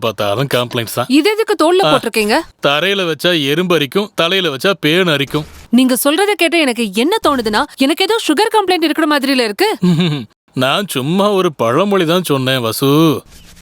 பார்த்தாலும் கம்ப்ளைண்ட்ஸ் தான். இது எதுக்கு தோல்ல போட்டிருக்கீங்க? தரையில வச்சா எறும்பு அரிக்கும், தலையில வச்சா பேன் அரிக்கும். நீங்க சொல்றத கேட்ட எனக்கு என்ன தோணுதுன்னா, எனக்கு ஏதோ சுகர் கம்ப்ளைண்ட் இருக்கிற மாதிரில இருக்கு. நான் சும்மா ஒரு பழமொழி தான் சொன்னேன் வசு.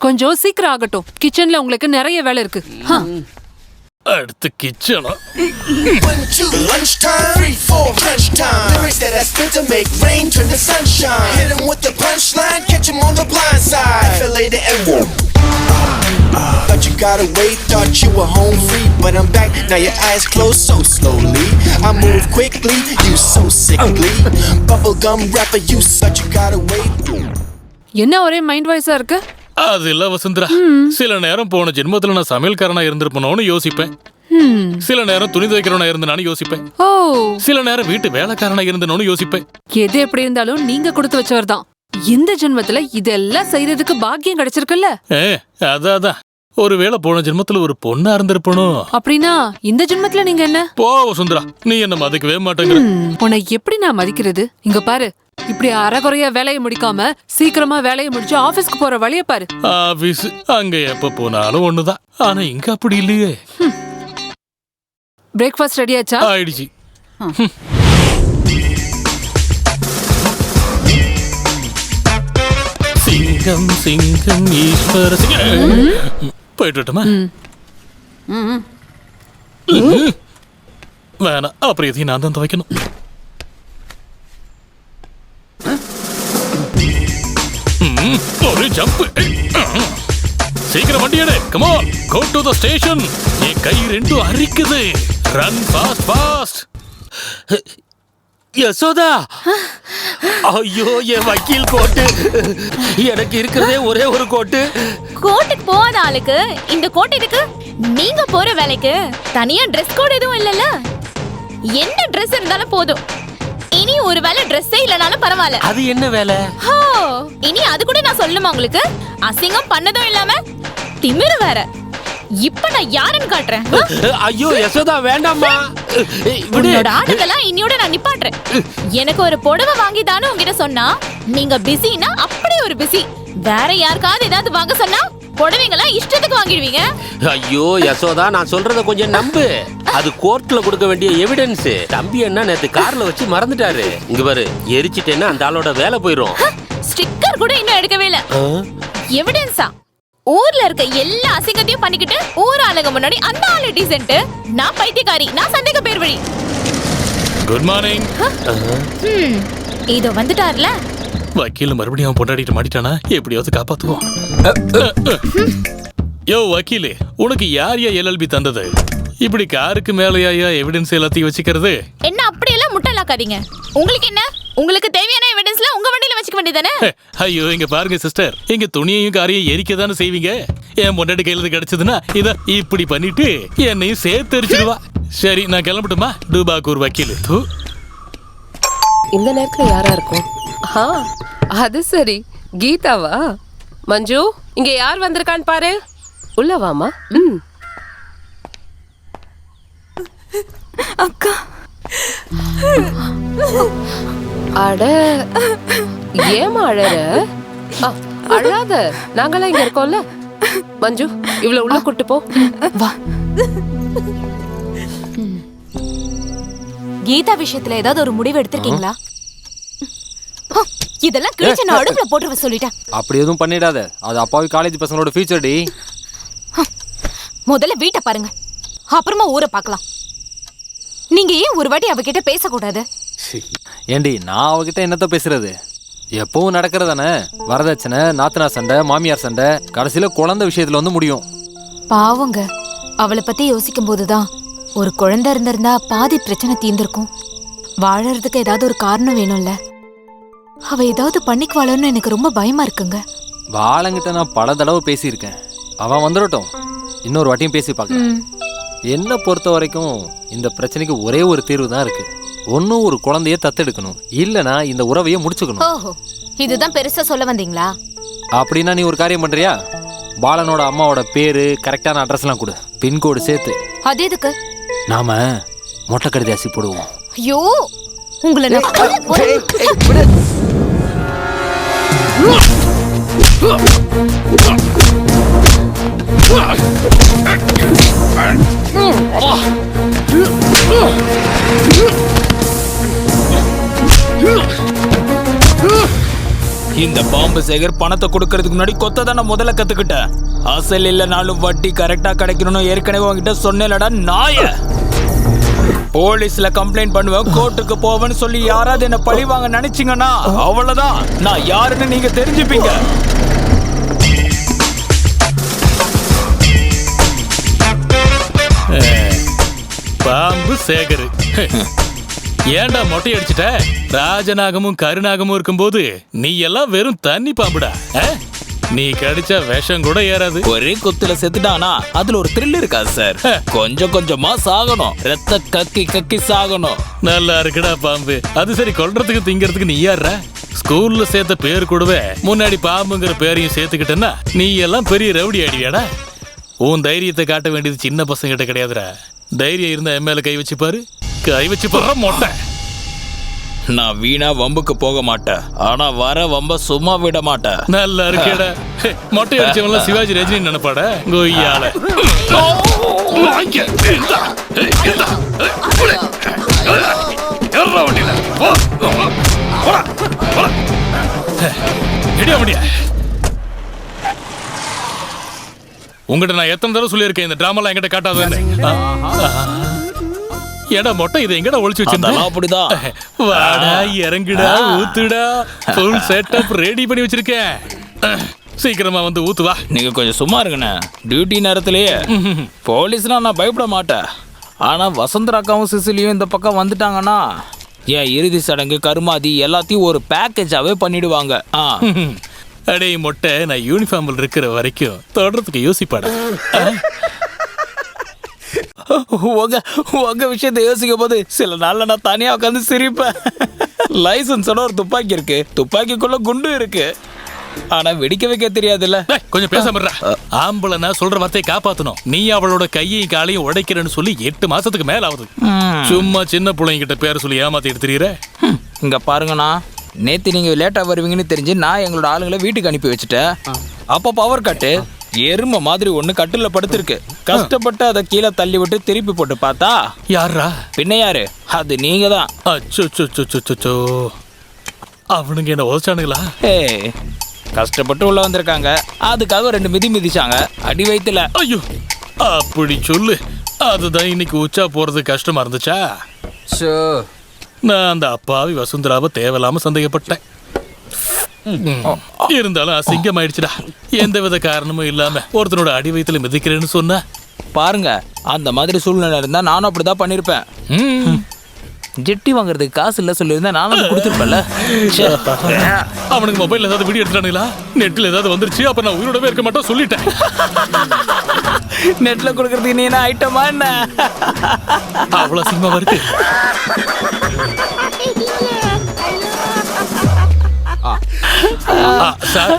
கொஞ்சம் சீக்கிரம் ஆகட்டும், கிச்சன்ல உங்களுக்கு நிறைய வேலை இருக்கு. அடுத்து கிச்சனா? 1, 2, lunchtime, 3, 4, lunchtime. Lyrics that I spit to make rain turn to sunshine. Hit 'em with the punchline, catch 'em on the blind side. Fillet the M1. Thought you got away, thought you were home free, but I'm back, now your eyes closed so slowly. I move quickly, you so sickly. Bubblegum rapper, you such you got away. என்ன ஒரே mind வாய்ஸா இருக்கு? அது இல்ல வசுந்தரா, சில நேரம் போன ஜென்மத்துல நான் சமையல்காரனா இருந்திருப்பனோன்னு யோசிப்பேன். சில நேரம் துணி துவைக்கிறவனா இருந்தனான்னு யோசிப்பேன். ஓ, சில நேரம் வீட்டு வேலைக்காரனா இருந்தனோன்னு யோசிப்பேன். எது எப்படி இருந்தாலும் நீங்க கொடுத்து வச்சவர் தான். இந்த ஜென்மத்துல இதெல்லாம் செய்யறதுக்கு பாக்கியம் கிடைச்சிருக்குல்ல. அதான் ஒருவேளை போன ஜென்மத்துல ஒரு பொண்ணா இருந்திருப்பனோ. அப்படின்னா இந்த ஜென்மத்துல நீங்க என்ன? போ வசுந்தரா, நீ என்ன மதிக்கவே மாட்டேங்கிற. உன்னை எப்படி நான் மதிக்கிறது? இங்க பாரு, இப்படி அரைகுறையா வேலையை முடிக்காம சீக்கிரமா வேலையை முடிச்சு ஆபீஸ்க்கு போற வழிய பாரு. ஆபீஸ் அங்க எப்ப போனாலும் ஒண்ணுதான், ஆனா இங்க அப்படி இல்லையே. பிரேக்ஃபாஸ்ட் ரெடி ஆச்சா? ஆயிடுச்சு. சிங்கம் சிங்கம் ஈஸ்வர சிங்கம். போயிட்டு வரட்டுமா? வேணாம், அப்புறம் எதையும் நான் தான் துவைக்கணும். ஒரு ஜம்ப். சீக்கிரம் வண்டி எடு. Come on, go to the station. என் கை ரெண்டும் அரிக்குது. Run fast fast. யசோதா, ஐயோ என் வக்கீல் கோட்டு. எனக்கு இருக்கிறதே ஒரே ஒரு கோட்டு. கோட்டுக்கு போகாத ஆளுக்கு இந்த கோட் எதுக்கு? நீங்க போற வேலைக்கு தனியா ட்ரெஸ் கோட் எதுவும் இல்லல்ல. என்ன ட்ரெஸ் இருந்தாலும் போதும். இனி ஒரு வேலை ட்ரெஸ்ஸே இல்லனாலும் பரவாயில்ல. அது என்ன வேலை? இனி அது கூட நான் சொல்லுமா உங்களுக்கு? அசிங்கம் பண்ணதும் இல்லாம திமிரு வேற. இப்ப நான் யாருன்னு காட்டுறேன். ஐயோ யசோதா, வேண்டாம்மா. உன்னோட ஆடுதெல்லாம் இன்னியோட நான் நிப்பாட்டுறேன். எனக்கு ஒரு புடவை வாங்கி தானே உங்ககிட்ட சொன்னா, நீங்க பிஸினா அப்படி ஒரு பிஸி. வேற யாருக்காவது ஏதாவது வாங்க சொன்னா புடவைங்களா இஷ்டத்துக்கு வாங்கிடுவீங்க. ஐயோ யசோதா, நான் சொல்றத கொஞ்சம் நம்பு. அது கோர்ட்ல கொடுக்க வேண்டிய எவிடன்ஸ். தம்பி என்ன நேத்து கார்ல வச்சு மறந்துட்டாரு. இங்க பாரு, எரிச்சிட்டேன்னா அந்த ஆளோட வேலை போயிரும். ஸ்டிக்கர் கூட இன்னும் எடுக்கவே இல்ல. எவிடன்ஸா? ஊர்ல இருக்க எல்லா அசிங்கத்தையும் பண்ணிக்கிட்டு ஊர் ஆளுங்க முன்னாடி அந்த ஆளு டீசென்ட், நான் பைத்தியக்காரி, நான் சந்தேக பேர் வழி. Good morning. இதோ வந்துட்டார்ல. வக்கீல் மறுபடியும் அவன் பொண்டாடிட்டு மாட்டிட்டானா? எப்படியாவது காப்பாத்துவோம். யோ வக்கீலே, உனக்கு யார் எல்எல்பி தந்தது? இப்படி காருக்கு மேலையா எவிடன்ஸ் எல்லாத்தையும் வச்சுக்கிறது? என்ன அப்படியெல்லாம் முட்டலாக்காதீங்க. உங்களுக்கு என்ன? உங்களுக்கு தேவையான எவிடன்ஸ்ல உங்க வண்டியில வச்சுக்க வேண்டியதானே? ஐயோ இங்க பாருங்க சிஸ்டர், எங்க துணியையும் காரையும் எரிக்க தானே செய்வீங்க. என் பொண்டாட்டி கையில கிடைச்சதுன்னா இத இப்படி பண்ணிட்டு என்னையும் சேர்த்து எரிச்சிடுவா. சரி நான் கிளம்பட்டுமா? டூபாக்கூர் வக்கீல். இந்த நேரத்துல யாரா இருக்கும்? அது சரி, கீதாவா? மஞ்சு, இங்க யார் வந்திருக்கான்னு பாரு. உள்ள வாமா. அக்கா. அட, ஏமா அழற? அழாத, நாங்களாம் இங்க இருக்கோம்ல. மஞ்சு, இவ்வளவு உள்ள கூட்டு போ. வா. கீதா விஷயத்துல ஏதாவது ஒரு முடிவு எடுத்திருக்கீங்களா? இதெல்லாம் கிழிச்சு நான் அடுப்புல போட்டு சொல்லிட்டேன். அப்படி எதுவும் பண்ணிடாத, அது அப்பாவி காலேஜ் பசங்களோட ஃபியூச்சர் டி. முதல்ல வீட்டை பாருங்க, அப்புறமா ஊரை பார்க்கலாம். நீங்க ஏன் ஒரு வாட்டி அவகிட்ட பேசக்கூடாது? ஏண்டி, நான் அவகிட்ட என்னத்த பேசுறது? எப்பவும் நடக்கிறதானே. வரதட்சணை, நாத்தனா சண்டை, மாமியார் சண்டை, கடைசியில குழந்தை விஷயத்துல வந்து முடியும். பாவங்க, அவளை பத்தி யோசிக்கும் போதுதான் ஒரு குழந்தை இருந்திருந்தா பாதி பிரச்சனை தீர்ந்திருக்கும். வாழறதுக்கு ஏதாவது ஒரு காரணம் வேணும்ல. அவ ஏதாவது பண்ணிக்குவாளன்னு எனக்கு ரொம்ப பயமா இருக்குங்க. வாழங்கிட்ட நான் பல தடவை பேசியிருக்கேன். அவன் வந்துடட்டும், இன்னொரு வாட்டியும் பேசி பார்க்கலாம். என்ன பொறுத்த வரைக்கும் இந்த பிரச்சனைக்கு ஒரே ஒரு தீர்வு தான் இருக்கு. ஒன்னும் ஒரு குழந்தைய தத்தெடுக்கணும், இல்லனா இந்த உறவையே முடிச்சுக்கணும். ஓஹோ, இதுதான் பெருசா சொல்ல வந்தீங்களா? அப்படின்னா நீ ஒரு காரியம் பண்றியா? பாலனோட அம்மாவோட பேரு, கரெக்டான அட்ரஸ் எல்லாம் கொடு, பின்கோடு சேர்த்து. அது எதுக்கு? நாம மொட்டை கடிதாசி போடுவோம். ஐயோ, உங்களை நான் இந்த பாம்பு சேகர் பணத்தை கொடுக்கறதுக்கு முன்னாடி கொத்த தான் நான் முதல்ல கத்துக்கிட்டேன். அசல் இல்லைனாலும் வட்டி கரெக்டா கிடைக்கணும்னு ஏற்கனவே உங்ககிட்ட சொன்னேன்லடா நாய. போலீஸ்ல கம்ப்ளைண்ட் பண்ணுவேன், கோர்ட்டுக்கு போவேன்னு சொல்லி யாராவது என்ன பழி வாங்க நினைச்சீங்கன்னா அவ்வளவுதான், நான் யாருன்னு நீங்க தெரிஞ்சுப்பீங்க. பாம்பு சேகர், ஏன்டா மொட்டை அடிச்சிட்ட? ராஜநாகமும் கருநாகமும் இருக்கும்போது நீ எல்லாம் வெறும் தண்ணி பாம்புடா. நீ கடிச்சா விஷம் கூட ஏறாது. ஒரே குத்துல செத்துட்டானா அதுல ஒரு த்ரில் இருக்காது சார். கொஞ்சம் கொஞ்சமா சாகணும், ரத்த கக்கி கக்கி சாகணும். நல்லா இருக்குடா பாம்பு. அது சரி, கொல்றதுக்கு திங்கிறதுக்கு நீ யார? ஸ்கூல்ல சேர்த்த பேர் கூடவே முன்னாடி பாம்புங்கிற பேரையும் சேர்த்துக்கிட்டேன்னா நீ எல்லாம் பெரிய ரவுடி ஆடிவியாடா. உன் தைரியத்தை காட்ட வேண்டியது சின்ன பசங்கிட்ட கிடையாதுடா. தைரியம் இருந்தா எம்எல்ஏ கை வச்சு பாரு. கை வச்சு பாரு மொட்டை. நான் வீணா வம்புக்கு போக மாட்டேன், ஆனா வர வம்ப சும்மா விட மாட்டேன். நல்லா இருக்கேடா. மொட்டை அடிச்சவன்லாம் சிவாஜி ரஜினி நினைப்பாடா கொய்யால. உங்ககிட்ட நான் எத்தனை தடவை சொல்லியிருக்கேன் இந்த டிராமாலாம் என்கிட்ட காட்டாதேன்னு. ஏடா மொட்டை இதை எங்கடா ஒளிச்சு வச்சிருந்தா? அப்படிதான். வாடா இறங்குடா ஊத்துடா. ஃபுல் செட்டப் ரெடி பண்ணி வச்சிருக்கேன். சீக்கிரமா வந்து ஊத்து வா. நீங்க கொஞ்சம் சும்மா இருங்கண்ணே. டியூட்டி நேரத்திலேயே போலீஸ்னா நான் பயப்பட மாட்டேன். ஆனா வசந்தராக்காவும் சிசிலியும் இந்த பக்கம் வந்துட்டாங்கன்னா என் இறுதி சடங்கு கருமாதி எல்லாத்தையும் ஒரு பேக்கேஜாவே பண்ணிடுவாங்க. அடே மொட்டை, நான் யூனிஃபார்மில் இருக்கிற வரைக்கும் தொடர்றதுக்கு யோசிப்பாடா. உங்க விஷயத்தை யோசிக்கும் போது சில நாள்ல நான் தனியா உட்காந்து சிரிப்பேன். லைசன்ஸோட ஒரு துப்பாக்கி இருக்கு, துப்பாக்கிக்குள்ள குண்டு இருக்கு, ஆனா வெடிக்க வைக்க தெரியாதுல்ல. கொஞ்சம் பேசாம ஆம்பளை நான் சொல்ற வார்த்தையை காப்பாத்தணும். நீ அவளோட கையையும் காலையும் உடைக்கிறேன்னு சொல்லி 8 மாசத்துக்கு மேல ஆகுது. சும்மா சின்ன பிள்ளைங்கிட்ட பேர சொல்லி ஏமாத்தி எடுத்துறீர. இங்க பாருங்கண்ணா, நேத்து நீங்க லேட்டா வருவீங்கன்னு தெரிஞ்சு நான் எங்களோட ஆளுங்களை வீட்டுக்கு அனுப்பி வச்சுட்டேன். அப்ப பவர் கட்டு எருமை மாதிரி ஒண்ணு கட்டுல படுத்திருக்கு. கஷ்டப்பட்டு அதை கீழே தள்ளி விட்டு திருப்பி போட்டு பார்த்தா யாரா? பின்ன யாரு? அது நீங்க தான். அச்சோ, அவனுங்க என்ன உதச்சானுங்களா? கஷ்டப்பட்டு உள்ள வந்திருக்காங்க, அதுக்காக 2 மிதி மிதிச்சாங்க அடி வயித்துல. ஐயோ, அப்படி சொல்லு. அதுதான் இன்னைக்கு உச்சா போறது கஷ்டமா இருந்துச்சா? நான் அந்த அப்பாவி வசுந்தராவை தேவையில்லாம சந்தேகப்பட்டேன். இருந்தாலும் அசிங்கம் ஆயிடுச்சுடா. எந்த வித காரணமும் இல்லாம ஒருத்தனோட அடி வயித்துல மிதிக்கிறேன்னு சொன்ன பாருங்க. அந்த மாதிரி சூழ்நிலை இருந்தா நானும் அப்படிதான் பண்ணிருப்பேன். ஜெட்டி வாங்குறதுக்கு காசு இல்ல சொல்லியிருந்தா நானும் கொடுத்துருப்பேன்ல. அவனுக்கு மொபைல் ஏதாவது வீடியோ எடுத்துட்டானுங்களா? நெட்ல ஏதாவது வந்துருச்சு. அப்ப நான் உயிரோடவே இருக்க மாட்டேன் சொல்லிட்டேன். நெட்ல கொடுக்கறதுக்கு நீ என்ன ஐட்டமா என்ன? அவ்வளவு சினிமாவா இருக்கு. சார்,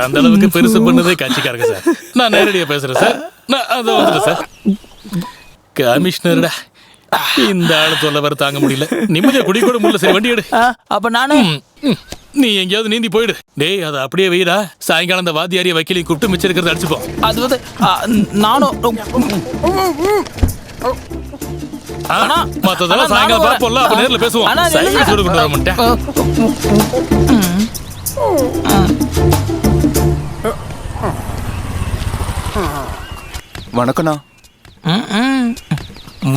அந்த அளவுக்கு பெருசு பண்ணதே கட்சிக்காரங்க சார். நான் நேரடியா பேசுறேன் சார். நான் அதை வந்துட்டேன் சார். கமிஷனர்டா, இந்த ஆளு தொல்லை வர தாங்க முடியல. நிம்மதியா குடி கூட முடியல. சரி வண்டி எடு. அப்ப நானு நீ எங்கேயாவது நீந்தி போயிடு. டேய், அதை அப்படியே வைடா. சாயங்காலம் அந்த வாத்தியாரிய வக்கீலையும் கூப்பிட்டு மிச்சம் இருக்கிறத அடிச்சுப்போம். அது வந்து நானும் மத்ததெல்லாம் சாயங்காலம் பார்ப்போம்ல. அப்ப நேர்ல பேசுவோம். சைக்கிள் சூடு கொண்டு வர மாட்டேன். வணக்கண்ணா.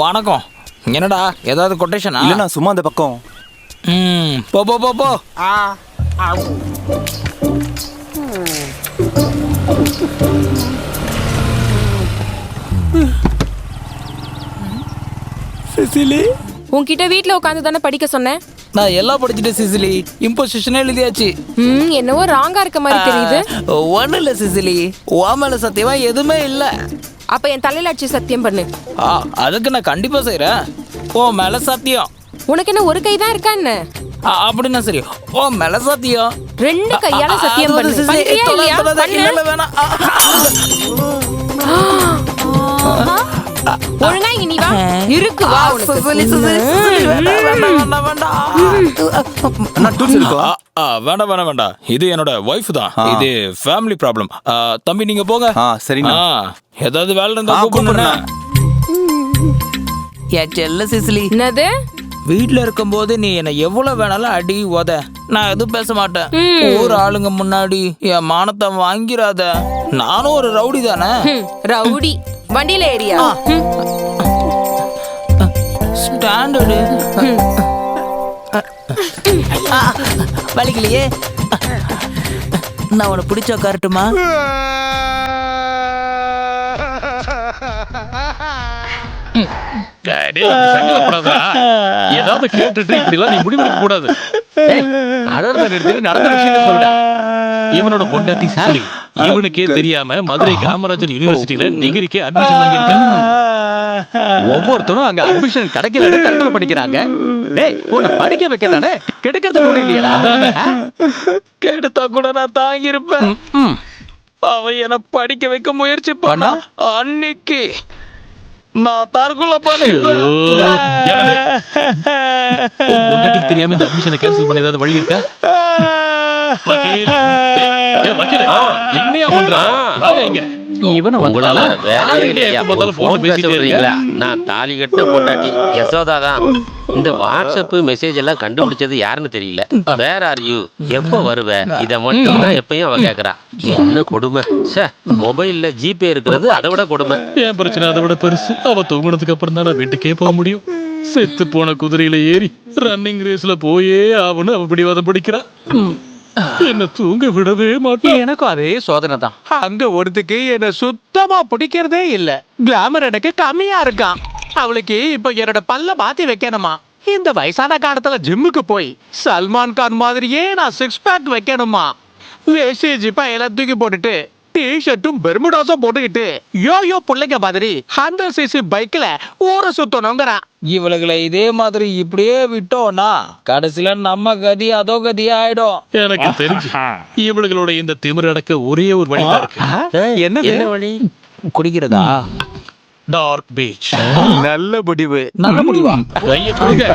வணக்கம். என்னடா ஏதாவது கொட்டேஷனா? இல்லண்ணா, சும்மா அந்த பக்கம். போ போ போ போ. சிசிலி, உன்கிட்ட வீட்ல உட்காந்து தானே படிக்க சொன்னேன். நான் எல்லாம் படிச்சுட்டேன் சிசிலி. இம்போசிஷனே எழுதியாச்சு. என்னவோ ராங்கா இருக்க மாதிரி தெரியுது. ஒன்றும் இல்லை சிசிலி, ஓமல சத்தியமா எதுவுமே இல்லை. அப்ப என் தலையில அடிச்சு சத்தியம் பண்ணு. அதுக்கு நான் கண்டிப்பா செய்யறேன். ஓ மேல சத்தியம். உனக்கு என்ன ஒரு கை தான் இருக்கா என்ன? அப்படின்னா சரி. ஓ மேல சத்தியம். 2 கையால சத்தியம் பண்ணு. பண்றியா இல்லையா? இல்ல வேணாம். ஒழுங்கா இங்க நீ இருக்கா இருக்கு வா உனக்கு வேண்டாம் வேண்டாம் வேண்டாம், இது என்னோட ஒய்ஃப் தான். இது ஃபேமிலி ப்ராப்ளம். தம்பி நீங்க போங்க. சரிண்ணா. ஏதாவது வேலை இருந்தா கூப்பிடுங்க. என் செல்ல சிசிலி, என்னது வீட்ல இருக்கும்போது நீ என்ன எவ்வளவு வேணாலும் அடி உத, நான் எதுவும் பேச மாட்டேன். ஊர் ஆளுங்க முன்னாடி என் மானத்தை வாங்கிராத. நானும் ஒரு ரவுடி தானே. ரவுடி வண்டியில ஏரியா ஸ்டாண்டர்டு. வலிக்கலையே. நான் உனக்கு பிடிச்ச உட்காரட்டுமா? ஏதாவது கேட்டுட்டு இப்படிலாம் நீ முடிவெடுக்க கூடாது. நடந்த விஷயம் சொல்ற. இவனோட பொண்டாட்டி சாரி, இவனுக்கே தெரியாம மதுரை காமராஜர் யூனிவர்சிட்டியில டிகிரிக்கு அட்மிஷன் வாங்கியிருக்கான். ஒவ்வொருத்தரும் அங்க அட்மிஷன் கிடைக்கல தற்கொலை படிக்கிறாங்க. டேய் உன்னை படிக்க வைக்கதானே, கெடுக்கிறது கூட இல்லையா? கெடுத்தா கூட நான் தாங்கி இருப்பேன். அவன் என்ன படிக்க வைக்க முயற்சி பண்ணா அன்னைக்கு நான் தற்கொலை தெரியாம இந்த அட்மிஷனை கேன்சல் பண்ண ஏதாவது வழி இருக்கா? என்னையா பண்றான்? உங்களால நான் தாலி கட்ட பொண்டாட்டி யசோதா தான். இந்த வாட்ஸ்அப் மெசேஜ் எல்லாம் கண்டுபிடிச்சது யாருன்னு தெரியல. வேற ஆர் யூ, எப்ப வருவ, இத மட்டும் தான் எப்பயும் அவ கேக்குறா. என்ன கொடுமை. மொபைல்ல ஜிபே இருக்கிறது அதை விட கொடுமை. என் பிரச்சனை அதை விட பெருசு. அவ தூங்குனதுக்கு அப்புறம் தான் வீட்டுக்கே போக முடியும். செத்து போன குதிரையில ஏறி ரன்னிங் ரேஸ்ல போயே ஆவன்னு அவ பிடிவாதம் பிடிக்கிறான். என்ன தூங்க விடவே மாட்டேன். எனக்கும் அதே சோதனை தான். அங்க ஒருத்துக்கு என்ன சுத்தமா பிடிக்கிறதே இல்ல. கிளாமர் எனக்கு கம்மியா இருக்கான். அவளுக்கு இப்ப என்னோட பல்ல மாத்தி வைக்கணுமா? இந்த வயசான காலத்துல ஜிம்முக்கு போய் சல்மான் கான் மாதிரியே நான் 6 பேக் வைக்கணுமா? வேஸ்டேஜ் எல்லாம் தூக்கி போட்டுட்டு டிஷர்ட்டும் பெர்முடாஸும் போட்டுக்கிட்டு யோயோ பிள்ளைங்க மாதிரி 100cc பைக்ல ஊரை சுத்தணுங்கிறான். இவளுகளை இதே மாதிரி இப்படியே விட்டோம்னா கடைசியில நம்ம கதி அதோ கதி ஆயிடும். எனக்கு தெரிஞ்சு இவளுகளோட இந்த திமிர அடக்க ஒரே ஒரு வழி இருக்கு. என்ன வழி? குடிக்கிறதா? Dark peach. நல்ல முடிவு. நல்ல முடிவா? கையை கொடுங்க.